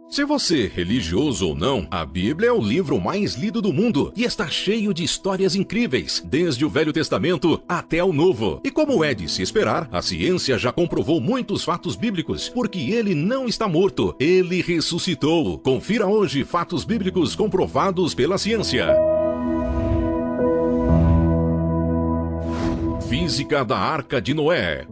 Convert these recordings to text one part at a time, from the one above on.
Se você é religioso ou não, a Bíblia é o livro mais lido do mundo e está cheio de histórias incríveis, desde o Velho Testamento até o Novo. E como é de se esperar, a ciência já comprovou muitos fatos bíblicos, porque ele não está morto, ele ressuscitou. Confira hoje fatos bíblicos comprovados pela ciência. Física da Arca de Noé.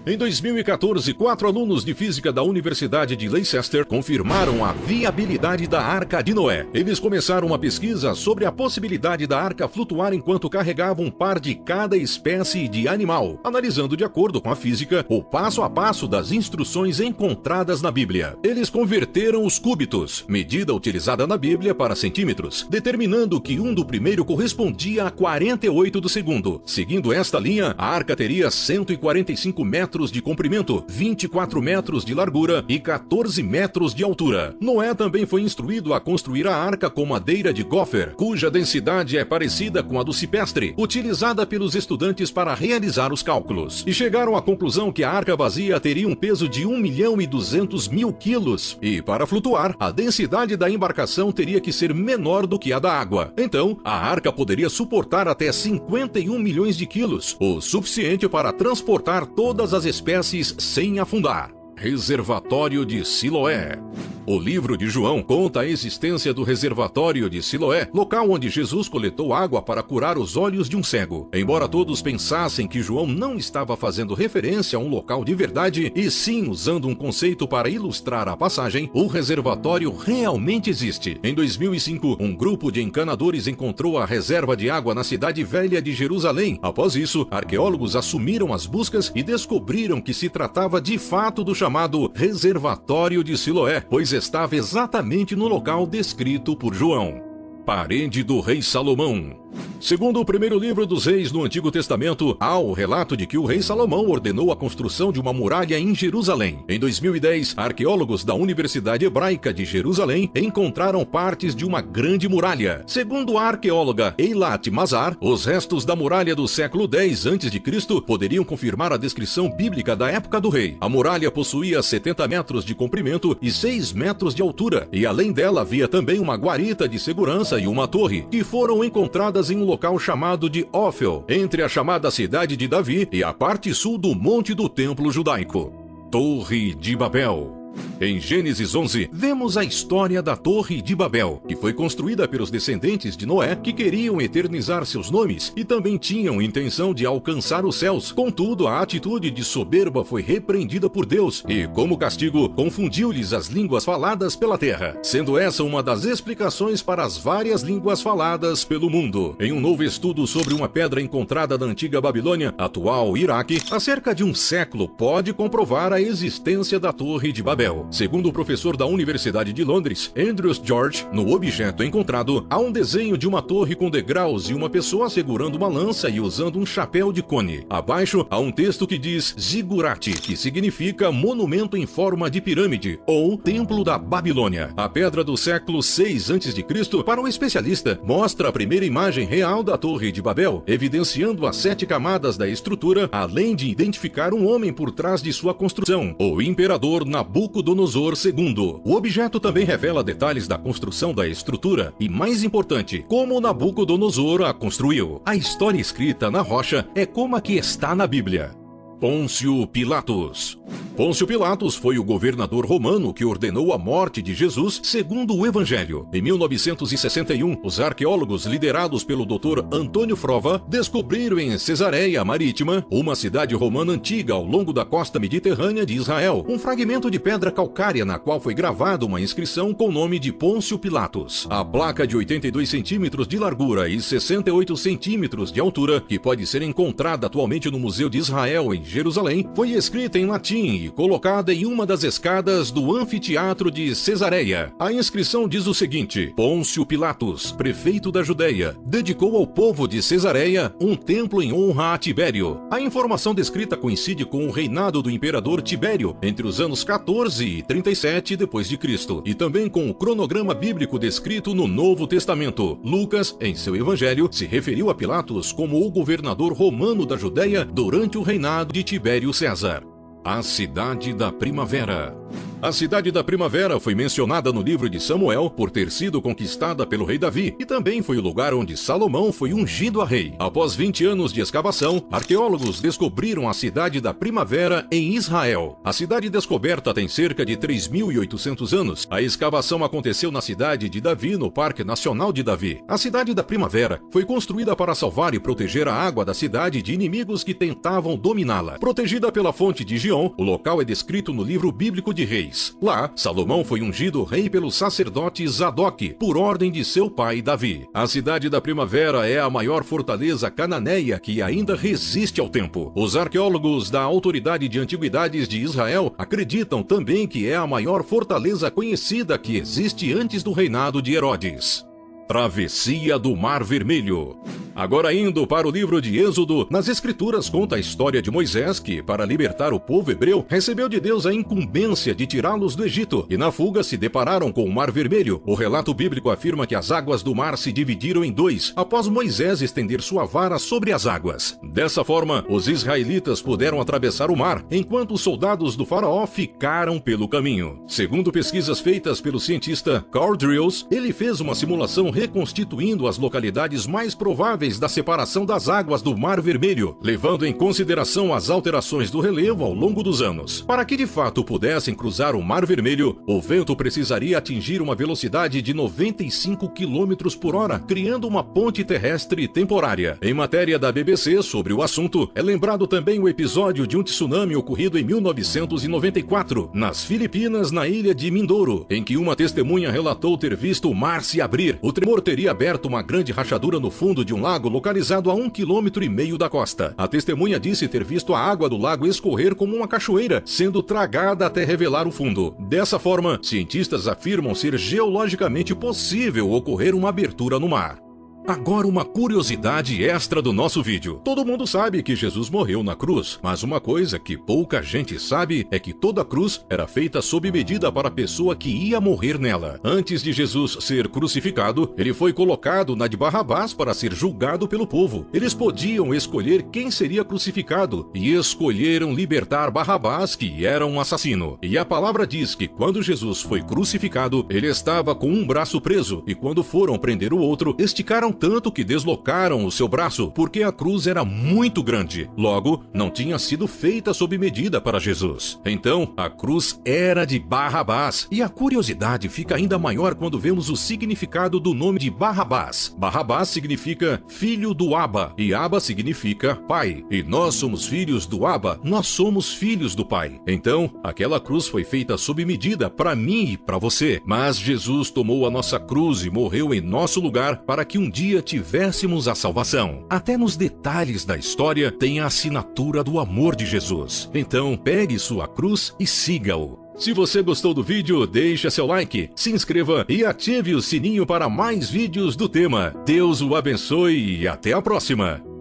Em 2014, 4 alunos de física da Universidade de Leicester confirmaram a viabilidade da Arca de Noé. Eles começaram uma pesquisa sobre a possibilidade da arca flutuar enquanto carregava um par de cada espécie de animal, analisando de acordo com a física o passo a passo das instruções encontradas na Bíblia. Eles converteram os cúbitos, medida utilizada na Bíblia, para centímetros, determinando que um do primeiro correspondia a 48 do segundo. Seguindo esta linha, a arca teria 145 metros de comprimento, 24 metros de largura e 14 metros de altura. Noé também foi instruído a construir a arca com madeira de gopher, cuja densidade é parecida com a do cipestre, utilizada pelos estudantes para realizar os cálculos. E chegaram à conclusão que a arca vazia teria um peso de 1.200.000 quilos. E para flutuar, a densidade da embarcação teria que ser menor do que a da água. Então, a arca poderia suportar até 51 milhões de quilos, o suficiente para transportar todas as espécies sem afundar. Reservatório de Siloé. O livro de João conta a existência do reservatório de Siloé, local onde Jesus coletou água para curar os olhos de um cego. Embora todos pensassem que João não estava fazendo referência a um local de verdade, e sim usando um conceito para ilustrar a passagem, o reservatório realmente existe. Em 2005, um grupo de encanadores encontrou a reserva de água na cidade velha de Jerusalém. Após isso, arqueólogos assumiram as buscas e descobriram que se tratava de fato do chamado Reservatório de Siloé, pois estava exatamente no local descrito por João. Parede do rei Salomão. Segundo o primeiro livro dos reis no Antigo Testamento, há o relato de que o rei Salomão ordenou a construção de uma muralha em Jerusalém. Em 2010, arqueólogos da Universidade Hebraica de Jerusalém encontraram partes de uma grande muralha. Segundo a arqueóloga Eilat Mazar, os restos da muralha do século X a.C. poderiam confirmar a descrição bíblica da época do rei. A muralha possuía 70 metros de comprimento e 6 metros de altura, e além dela havia também uma guarita de segurança e uma torre, que foram encontradas em um local chamado de Ofel, entre a chamada cidade de Davi e a parte sul do Monte do Templo Judaico. Torre de Babel. Em Gênesis 11, vemos a história da Torre de Babel, que foi construída pelos descendentes de Noé, que queriam eternizar seus nomes e também tinham intenção de alcançar os céus. Contudo, a atitude de soberba foi repreendida por Deus e, como castigo, confundiu-lhes as línguas faladas pela terra, sendo essa uma das explicações para as várias línguas faladas pelo mundo. Em um novo estudo sobre uma pedra encontrada na antiga Babilônia, atual Iraque, há cerca de um século, pode comprovar a existência da Torre de Babel. Segundo o professor da Universidade de Londres, Andrew George, no objeto encontrado, há um desenho de uma torre com degraus e uma pessoa segurando uma lança e usando um chapéu de cone. Abaixo, há um texto que diz Zigurate, que significa monumento em forma de pirâmide, ou Templo da Babilônia. A pedra do século 6 a.C., para o especialista, mostra a primeira imagem real da Torre de Babel, evidenciando as 7 camadas da estrutura, além de identificar um homem por trás de sua construção, o imperador Nabucodonosor II. O objeto também revela detalhes da construção da estrutura e, mais importante, como Nabucodonosor a construiu. A história escrita na rocha é como a que está na Bíblia. Pôncio Pilatos. Pôncio Pilatos foi o governador romano que ordenou a morte de Jesus segundo o Evangelho. Em 1961, os arqueólogos liderados pelo Dr. Antônio Frova descobriram em Cesareia Marítima, uma cidade romana antiga ao longo da costa mediterrânea de Israel, um fragmento de pedra calcária na qual foi gravada uma inscrição com o nome de Pôncio Pilatos. A placa de 82 centímetros de largura e 68 centímetros de altura, que pode ser encontrada atualmente no Museu de Israel em Jerusalém, foi escrita em latim e colocada em uma das escadas do anfiteatro de Cesareia. A inscrição diz o seguinte: Pôncio Pilatos, prefeito da Judeia, dedicou ao povo de Cesareia um templo em honra a Tibério. A informação descrita coincide com o reinado do imperador Tibério entre os anos 14 e 37 d.C. e também com o cronograma bíblico descrito no Novo Testamento. Lucas, em seu evangelho, se referiu a Pilatos como o governador romano da Judeia durante o reinado de Tibério César. A Cidade da Primavera. A cidade da Primavera foi mencionada no livro de Samuel por ter sido conquistada pelo rei Davi e também foi o lugar onde Salomão foi ungido a rei. Após 20 anos de escavação, arqueólogos descobriram a cidade da Primavera em Israel. A cidade descoberta tem cerca de 3.800 anos. A escavação aconteceu na cidade de Davi, no Parque Nacional de Davi. A cidade da Primavera foi construída para salvar e proteger a água da cidade de inimigos que tentavam dominá-la. Protegida pela fonte de Gion, o local é descrito no livro bíblico de Reis. Lá, Salomão foi ungido rei pelo sacerdote Zadok, por ordem de seu pai Davi. A cidade da Primavera é a maior fortaleza cananeia que ainda resiste ao tempo. Os arqueólogos da Autoridade de Antiguidades de Israel acreditam também que é a maior fortaleza conhecida que existe antes do reinado de Herodes. Travessia do Mar Vermelho. Agora indo para o livro de Êxodo, nas Escrituras conta a história de Moisés que, para libertar o povo hebreu, recebeu de Deus a incumbência de tirá-los do Egito, e na fuga se depararam com o Mar Vermelho. O relato bíblico afirma que as águas do mar se dividiram em dois, após Moisés estender sua vara sobre as águas. Dessa forma, os israelitas puderam atravessar o mar, enquanto os soldados do faraó ficaram pelo caminho. Segundo pesquisas feitas pelo cientista Carl Drills, ele fez uma simulação reconstituindo as localidades mais prováveis da separação das águas do Mar Vermelho, levando em consideração as alterações do relevo ao longo dos anos. Para que de fato pudessem cruzar o Mar Vermelho, o vento precisaria atingir uma velocidade de 95 km por hora, criando uma ponte terrestre temporária. Em matéria da BBC sobre o assunto, é lembrado também o episódio de um tsunami ocorrido em 1994, nas Filipinas, na ilha de Mindoro, em que uma testemunha relatou ter visto o mar se abrir. O tremor teria aberto uma grande rachadura no fundo de um lago localizado a 1,5 km da costa. A testemunha disse ter visto a água do lago escorrer como uma cachoeira, sendo tragada até revelar o fundo. Dessa forma, cientistas afirmam ser geologicamente possível ocorrer uma abertura no mar. Agora uma curiosidade extra do nosso vídeo. Todo mundo sabe que Jesus morreu na cruz, mas uma coisa que pouca gente sabe é que toda cruz era feita sob medida para a pessoa que ia morrer nela. Antes de Jesus ser crucificado, ele foi colocado na de Barrabás para ser julgado pelo povo. Eles podiam escolher quem seria crucificado e escolheram libertar Barrabás, que era um assassino. E a palavra diz que quando Jesus foi crucificado, ele estava com um braço preso, e quando foram prender o outro, esticaram tanto que deslocaram o seu braço, porque a cruz era muito grande. Logo, não tinha sido feita sob medida para Jesus. Então, a cruz era de Barrabás. E a curiosidade fica ainda maior quando vemos o significado do nome de Barrabás. Barrabás significa filho do Abba, e Abba significa pai. E nós somos filhos do Abba, nós somos filhos do pai. Então, aquela cruz foi feita sob medida para mim e para você. Mas Jesus tomou a nossa cruz e morreu em nosso lugar para que um dia tivéssemos a salvação. Até nos detalhes da história tem a assinatura do amor de Jesus. Então, pegue sua cruz e siga-o. Se você gostou do vídeo, deixe seu like, se inscreva e ative o sininho para mais vídeos do tema. Deus o abençoe e até a próxima!